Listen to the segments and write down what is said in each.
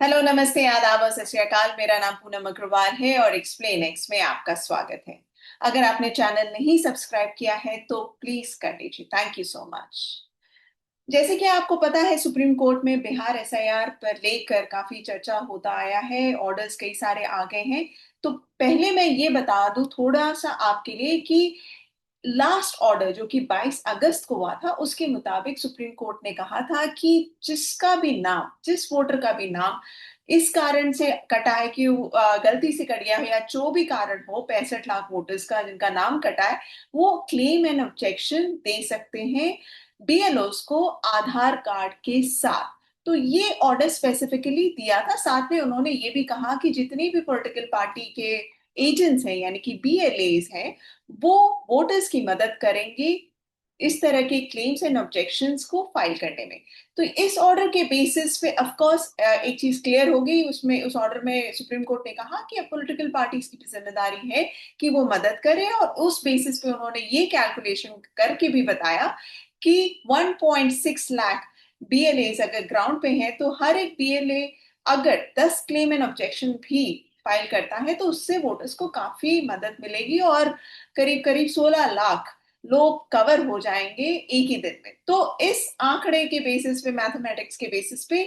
Hello, नमस्ते, आदाब और सत श्री अकाल। मेरा नाम पूनम अग्रवाल है और एक्सप्लेन एक्स में आपका स्वागत है। अगर आपने चैनल नहीं सब्सक्राइब किया है तो प्लीज कर लीजिए। Thank you so much. जैसे कि आपको पता है, सुप्रीम कोर्ट में बिहार एसआईआर पर लेकर काफी चर्चा होता आया है। ऑर्डर्स कई सारे आ गए हैं। तो पहले मैं ये बता दूं थोड़ा सा आपके लिए कि लास्ट ऑर्डर जो कि 22 अगस्त को हुआ था, उसके मुताबिक सुप्रीम कोर्ट ने कहा था कि जिसका भी नाम, जिस वोटर का भी नाम इस कारण से कटा है कि गलती से कट गया है या जो भी कारण हो, 65 लाख वोटर्स का जिनका नाम कटा है, वो क्लेम एंड ऑब्जेक्शन दे सकते हैं बीएलओस को आधार कार्ड के साथ। तो ये ऑर्डर स्पेसिफिकली दिया था। साथ में उन्होंने ये भी कहा कि जितनी भी पॉलिटिकल पार्टी के एजेंट्स हैं यानी कि बीएलएस हैं, वो वोटर्स की मदद करेंगे इस तरह के क्लेम्स एंड ऑब्जेक्शंस को फाइल करने में। तो इस ऑर्डर के बेसिस पे ऑफ कोर्स एक चीज क्लियर होगी उसमें। उस ऑर्डर में सुप्रीम कोर्ट ने कहा कि अब पॉलिटिकल पार्टीज की भी जिम्मेदारी है कि वो मदद करें, और उस बेसिस पे उन्होंने ये कैलकुलेशन करके भी बताया कि 1.6 लाख बीएलए अगर ग्राउंड पे हैं तो हर एक बीएलए अगर 10 क्लेम एंड ऑब्जेक्शन भी फाइल करता है तो उससे वोटर्स को काफी मदद मिलेगी, और करीब करीब 16 लाख लोग कवर हो जाएंगे एक ही दिन में। तो इस आंकड़े के बेसिस पे, मैथमेटिक्स के बेसिस पे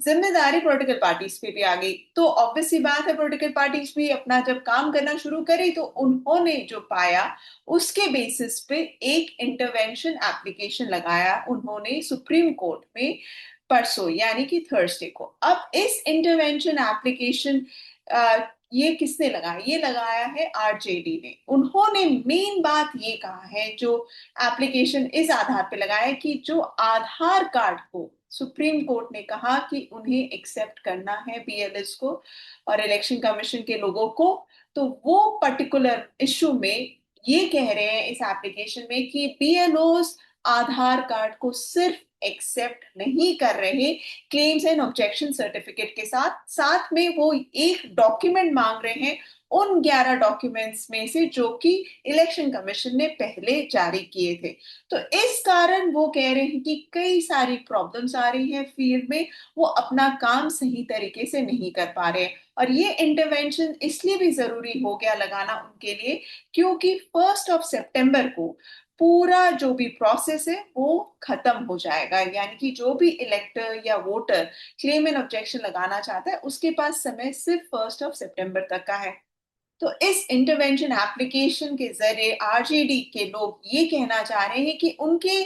जिम्मेदारी पॉलिटिकल पार्टीज पे भी आ गई। तो ऑब्वियस सी बात है, पॉलिटिकल पार्टीज भी अपना जब काम करना शुरू करी तो उन्होंने जो पाया उसके बेसिस पे एक इंटरवेंशन एप्लीकेशन लगाया उन्होंने सुप्रीम कोर्ट में परसों यानी कि थर्सडे को। अब इस इंटरवेंशन एप्लीकेशन ये किसने लगाया? ये लगाया है आरजेडी ने। उन्होंने मेन बात ये कहा है, जो एप्लीकेशन इस आधार पे लगाया है कि जो आधार कार्ड को सुप्रीम कोर्ट ने कहा कि उन्हें एक्सेप्ट करना है बीएलएस को और इलेक्शन कमीशन के लोगों को, तो वो पर्टिकुलर इशू में ये कह रहे हैं इस एप्लीकेशन में कि बीएलओस आधार कार्ड को सिर्फ एक्सेप्ट नहीं कर रहे क्लेम्स एंड ऑब्जेक्शन सर्टिफिकेट के साथ, साथ में वो एक डॉक्यूमेंट मांग रहे हैं उन 11 डॉक्यूमेंट्स में से जो कि इलेक्शन कमीशन ने पहले जारी किए थे। तो इस कारण वो कह रहे हैं कि कई सारी प्रॉब्लम्स आ रही हैं फील्ड में, वो अपना काम सही तरीके से नहीं कर पा रहे हैं। और ये इंटरवेंशन इसलिए भी जरूरी हो गया लगाना उनके लिए क्योंकि 1 सितंबर को पूरा जो भी प्रोसेस है वो खत्म हो जाएगा। यानी कि जो भी इलेक्टर या वोटर क्लेम एंड ऑब्जेक्शन लगाना चाहता है उसके पास समय सिर्फ 1 सितंबर तक का है। तो इस इंटरवेंशन एप्लीकेशन के जरिए आरजेडी के लोग ये कहना चाह रहे हैं कि उनके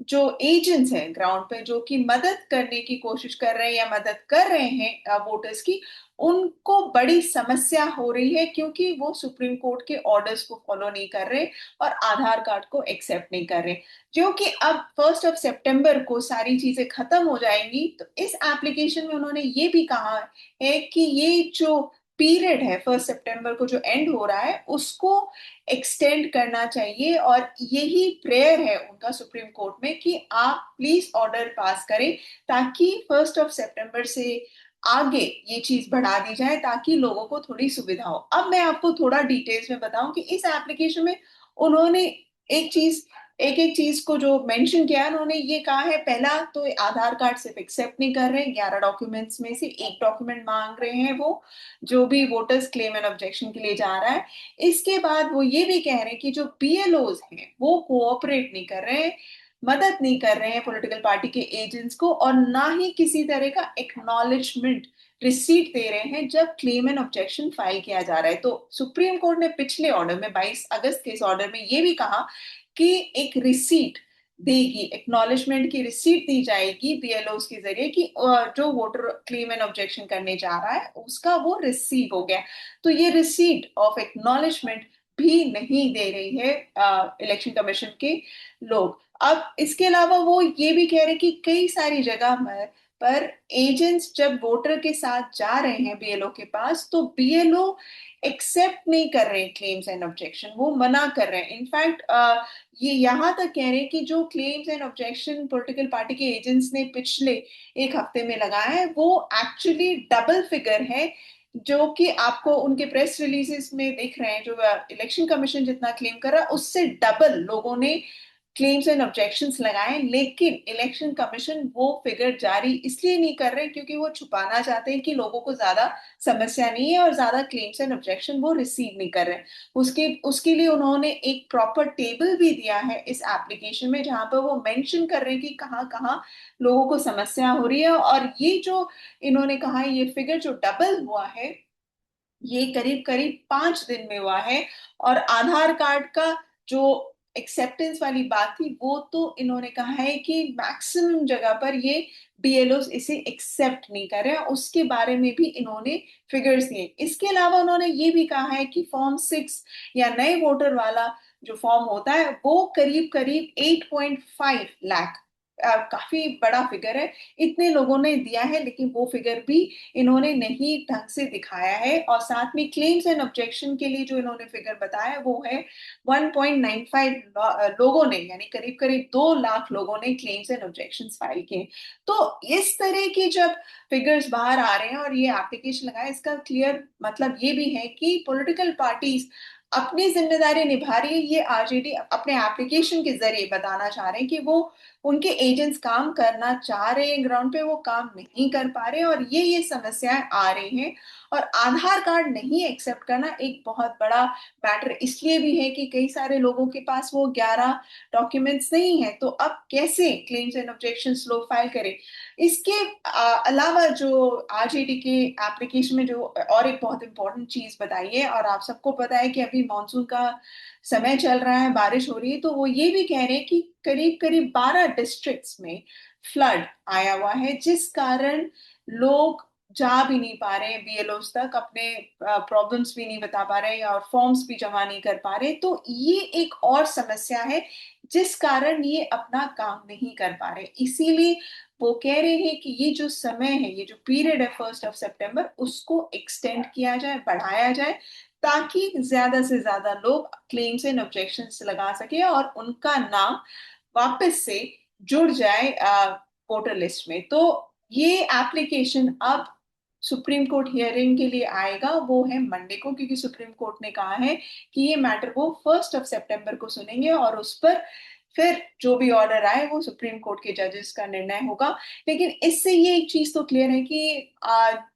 जो एजेंट्स हैं ग्राउंड पे, जो कि मदद करने की कोशिश कर रहे हैं या मदद कर रहे हैं वोटर्स की, उनको बड़ी समस्या हो रही है क्योंकि वो सुप्रीम कोर्ट के ऑर्डर्स को फॉलो नहीं कर रहे और आधार कार्ड को एक्सेप्ट नहीं कर रहे। जो कि अब 1 सितंबर को सारी चीजें खत्म हो जाएंगी। तो इस एप्लीकेशन में उन्होंने ये भी कहा है कि ये जो पीरियड है 1 सितंबर को जो एंड हो रहा है उसको एक्सटेंड करना चाहिए, और यही प्रेयर है उनका सुप्रीम कोर्ट में कि आप प्लीज ऑर्डर पास करें ताकि 1 सितंबर से आगे ये चीज बढ़ा दी जाए ताकि लोगों को थोड़ी सुविधा हो। अब मैं आपको थोड़ा डिटेल्स में बताऊं कि इस एप्लीकेशन में उन्होंने एक चीज, एक एक चीज को जो मेंशन किया है, उन्होंने ये कहा है पहला तो आधार कार्ड सिर्फ एक्सेप्ट नहीं कर रहे, 11 डॉक्यूमेंट्स में से एक डॉक्यूमेंट मांग रहे हैं वो, जो भी वोटर्स क्लेम एंड ऑब्जेक्शन के लिए जा रहा है। इसके बाद वो ये भी कह रहे हैं कि जो बीएलओज हैं वो कोऑपरेट नहीं कर रहे हैं, मदद नहीं कर रहे हैं पॉलिटिकल पार्टी के एजेंट्स को, और ना ही किसी तरह का एक्नॉलेजमेंट रिसीट दे रहे हैं जब क्लेम एंड ऑब्जेक्शन फाइल किया जा रहा है। तो सुप्रीम कोर्ट ने पिछले ऑर्डर में 22 अगस्त के इस ऑर्डर में ये भी कहा कि एक रिसीट देगी, एक्नॉलेजमेंट की रिसीट दी जाएगी बीएलओ के जरिए कि जो वोटर क्लेम एंड ऑब्जेक्शन करने जा रहा है उसका वो रिसीव हो गया। तो ये रिसीट ऑफ एक्नॉलेजमेंट भी नहीं दे रही है इलेक्शन कमीशन के लोग। अब इसके अलावा वो ये भी कह रहे कि कई सारी जगह पर एजेंट्स जब वोटर के साथ जा रहे हैं बीएलओ के पास तो बीएलओ एक्सेप्ट नहीं कर रहे हैं क्लेम्स एंड ऑब्जेक्शन, वो मना कर रहे हैं। इनफैक्ट ये यहाँ तक कह रहे हैं कि जो claims and objection political party के एजेंट्स ने पिछले एक हफ्ते में लगाया है वो एक्चुअली डबल फिगर है, जो कि आपको उनके प्रेस रिलीजेस में दिख रहे हैं। जो इलेक्शन कमीशन जितना क्लेम कर रहा है उससे डबल लोगों ने क्लेम्स एंड ऑब्जेक्शंस लगाए, लेकिन इलेक्शन कमीशन वो फिगर जारी इसलिए नहीं कर रहे क्योंकि वो छुपाना चाहते हैं कि लोगों को ज्यादा समस्या नहीं है और ज्यादा क्लेम्स एंड ऑब्जेक्शन वो रिसीव नहीं कर रहे हैं। उसके उसके लिए उन्होंने एक प्रॉपर टेबल भी दिया है इस एप्लीकेशन में, जहां पर वो मेंशन कर रहे हैं कि कहाँ कहाँ लोगों को समस्या हो रही है। और ये जो इन्होंने कहा है, ये फिगर जो डबल हुआ है, ये करीब करीब 5 दिन में हुआ है। और आधार कार्ड का जो एक्सेप्टेंस वाली बात थी, वो तो इन्होंने कहा है कि मैक्सिमम जगह पर ये बीएलओ इसे एक्सेप्ट नहीं कर रहे हैं, उसके बारे में भी इन्होंने फिगर्स दिए। इसके अलावा उन्होंने ये भी कहा है कि फॉर्म 6 या नए वोटर वाला जो फॉर्म होता है, वो करीब करीब 8.5 लाख, काफी बड़ा फिगर है, इतने लोगों ने दिया है, लेकिन वो फिगर भी इन्होंने नहीं ढंग से दिखाया है। और साथ में क्लेम्स एंड ऑब्जेक्शन के लिए जो इन्होंने फिगर बताया वो है 1.95 लोगों ने, यानी करीब करीब 2 लाख लोगों ने क्लेम्स एंड ऑब्जेक्शन फाइल किए। तो इस तरह की जब फिगर्स बाहर आ रहे हैं और ये एप्लीकेशन लगाए, इसका क्लियर मतलब ये भी है कि पॉलिटिकल पार्टीज अपनी जिम्मेदारी निभा रही है। ये आरजेडी अपने एप्लीकेशन के जरिए बताना चाह रहे हैं कि वो, उनके एजेंट्स काम करना चाह रहे हैं ग्राउंड पे, वो काम नहीं कर पा रहे, और ये समस्याएं आ रही हैं। और आधार कार्ड नहीं एक्सेप्ट करना एक बहुत बड़ा मैटर इसलिए भी है कि कई सारे लोगों के पास वो 11 डॉक्यूमेंट्स नहीं है, तो अब कैसे क्लेम्स एंड ऑब्जेक्शंस लोग फाइल करें। इसके अलावा जो आरजेडी के एप्लीकेशन में जो और एक बहुत इंपॉर्टेंट चीज बताई है, और आप सबको पता है कि अभी मॉनसून का समय चल रहा है, बारिश हो रही है, तो वो ये भी कह रहे हैं कि करीब करीब 12 डिस्ट्रिक्ट्स में फ्लड आया हुआ है, जिस कारण लोग जा भी नहीं पा रहे हैं बीएलओस तक, अपने प्रॉब्लम्स भी नहीं बता पा रहे और फॉर्म्स भी जमा नहीं कर पा रहे। तो ये एक और समस्या है जिस कारण ये अपना काम नहीं कर पा रहे। इसीलिए वो कह रहे हैं कि ये जो समय है, ये जो पीरियड है 1 सितंबर, उसको एक्सटेंड किया जाए, बढ़ाया जाए, ताकि ज्यादा से ज्यादा लोग क्लेम्स एंड ऑब्जेक्शंस लगा सके और उनका नाम वापस से जुड़ जाए वोटर लिस्ट में। तो ये एप्लीकेशन अब सुप्रीम कोर्ट हियरिंग के लिए आएगा, वो है मंडे को, क्योंकि सुप्रीम कोर्ट ने कहा है कि ये मैटर वो 1 सितंबर को सुनेंगे और उस पर फिर जो भी ऑर्डर आए वो सुप्रीम कोर्ट के जजेस का निर्णय होगा। लेकिन इससे ये एक चीज तो क्लियर है कि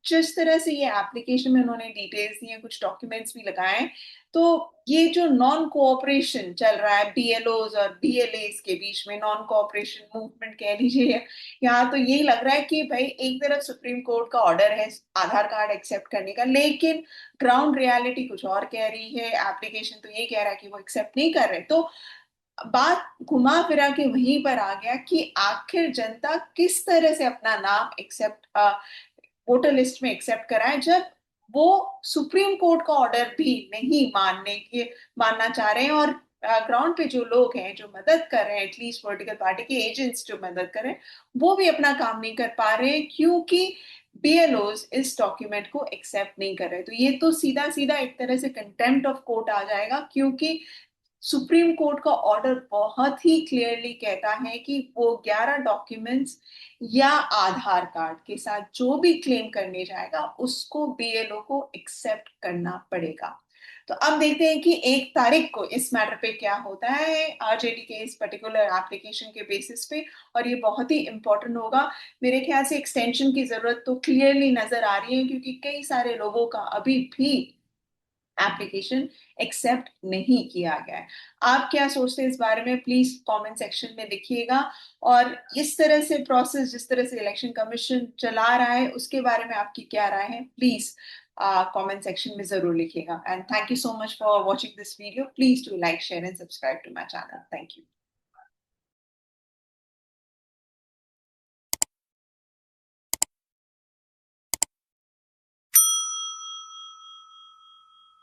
जिस तरह से ये एप्लीकेशन में उन्होंने डिटेल्स दी हैं, कुछ डॉक्यूमेंट्स भी लगाए हैं, तो ये जो नॉन कोऑपरेशन चल रहा है बीएलओज और बीएलएस के बीच में, नॉन कोऑपरेशन मूवमेंट कह लीजिए, यहाँ तो यही लग रहा है कि भाई एक तरफ सुप्रीम कोर्ट का ऑर्डर है आधार कार्ड एक्सेप्ट करने का, लेकिन ग्राउंड रियलिटी कुछ और कह रही है, एप्लीकेशन तो ये कह रहा है कि वो एक्सेप्ट नहीं कर रहे। तो बात घुमा फिरा के वहीं पर आ गया कि आखिर जनता किस तरह से अपना नाम एक्सेप्ट, वोटर लिस्ट में एक्सेप्ट कराए, जब वो सुप्रीम कोर्ट का ऑर्डर भी नहीं मानना चाह रहे हैं। और ग्राउंड पे जो लोग हैं जो मदद कर रहे हैं, एटलीस्ट पॉलिटिकल पार्टी के एजेंट्स जो मदद कर रहे हैं, वो भी अपना काम नहीं कर पा रहे हैं क्योंकि बीएलओज इस डॉक्यूमेंट को एक्सेप्ट नहीं कर रहे। तो ये तो सीधा सीधा एक तरह से कंटेम्प्ट ऑफ कोर्ट आ जाएगा, क्योंकि सुप्रीम कोर्ट का ऑर्डर बहुत ही क्लियरली कहता है कि वो 11 डॉक्यूमेंट्स या आधार कार्ड के साथ जो भी क्लेम करने जाएगा उसको बीएलओ को एक्सेप्ट करना पड़ेगा। तो अब देखते हैं कि 1 तारीख को इस मैटर पे क्या होता है आरजेडी के इस पर्टिकुलर एप्लीकेशन के बेसिस पे, और ये बहुत ही इंपॉर्टेंट होगा। मेरे ख्याल से एक्सटेंशन की जरूरत तो क्लियरली नजर आ रही है, क्योंकि कई सारे लोगों का अभी भी एप्लीकेशन एक्सेप्ट नहीं किया गया है। आप क्या सोचते हैं इस बारे में, प्लीज कमेंट सेक्शन में लिखिएगा। और इस तरह से प्रोसेस जिस तरह से इलेक्शन कमीशन चला रहा है उसके बारे में आपकी क्या राय है, प्लीज कमेंट सेक्शन में जरूर लिखिएगा। And thank you so much for watching this video. Please do like, share and subscribe to my channel. Thank you.